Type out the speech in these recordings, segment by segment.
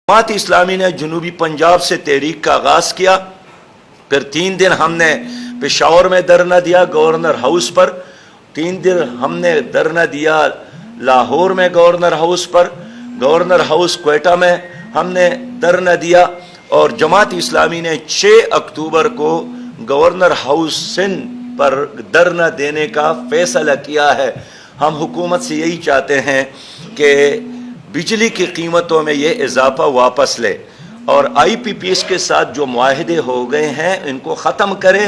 जमात इस्लामी ने जनूबी पंजाब से तहरीक का आगाज़ किया। फिर 3 दिन हमने पेशावर में धरना दिया गवर्नर हाउस पर, 3 दिन हमने धरना दिया लाहौर में गवर्नर हाउस पर, गवर्नर हाउस क्वेटा में हमने धरना दिया, और जमात इस्लामी ने 6 अक्टूबर को गवर्नर हाउस सिंध पर धरना देने का फैसला किया है। हम हुकूमत से यही चाहते हैं कि बिजली की कीमतों में ये इजाफा वापस ले और IPPs के साथ जो मुआहदे हो गए हैं इनको ख़त्म करे।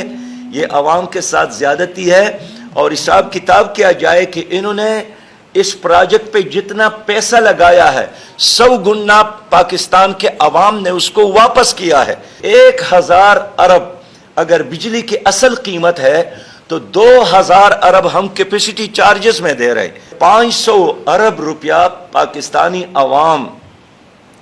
ये अवाम के साथ ज़्यादती है और हिसाब किताब किया जाए कि इन्होंने इस प्रोजेक्ट पे जितना पैसा लगाया है 100 गुना पाकिस्तान के अवाम ने उसको वापस किया है। 1000 अरब अगर बिजली की असल कीमत है तो 2000 अरब हम कैपेसिटी चार्जेस में दे रहे। 500 अरब रुपया पाकिस्तानी अवाम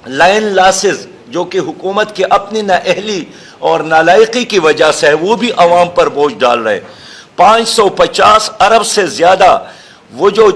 लाइन लॉसेस जो कि हुकूमत की अपनी नाअहली और नालायकी की वजह से है वो भी अवाम पर बोझ डाल रहे। 550 अरब से ज़्यादा वो जो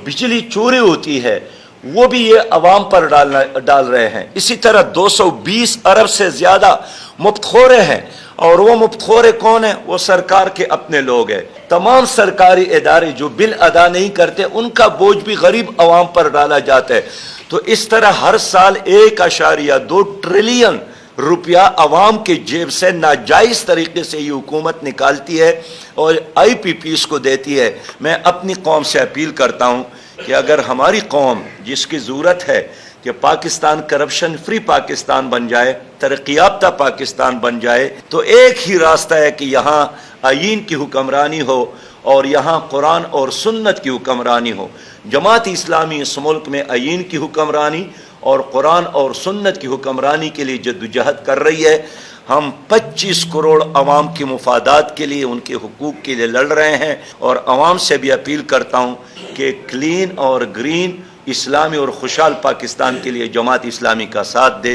बिजली चोरी होती है वो भी ये अवाम पर डाल रहे हैं। इसी तरह 220 अरब से ज़्यादा मुफ्तखोरे हैं, और वो मुफ्तखोरे कौन है? वो सरकार के अपने लोग हैं। तमाम सरकारी इदारे जो बिल अदा नहीं करते उनका बोझ भी गरीब अवाम पर डाला जाता है। तो इस तरह हर साल 1.2 ट्रिलियन रुपया अवाम के जेब से नाजायज़ तरीके से ये हुकूमत निकालती है और IPPs को देती है। मैं अपनी कौम से अपील करता हूँ कि अगर हमारी कौम जिसकी ज़रूरत है कि पाकिस्तान करप्शन फ्री पाकिस्तान बन जाए, तरक्की याफ्ता पाकिस्तान बन जाए, तो एक ही रास्ता है कि यहाँ आईन की हुक्मरानी हो और यहाँ कुरान और सुन्नत की हुक्मरानी हो। जमात इस्लामी इस मुल्क में आईन की हुक्मरानी और कुरान और सुन्नत की हुक्मरानी के लिए जद्दोजहद कर रही है। हम 25 करोड़ अवाम के मुफादात के लिए, उनके हुकूक के लिए लड़ रहे हैं, और अवाम से भी अपील करता हूँ कि क्लीन और ग्रीन इस्लामी और खुशहाल पाकिस्तान के लिए जमात इस्लामी का साथ दे।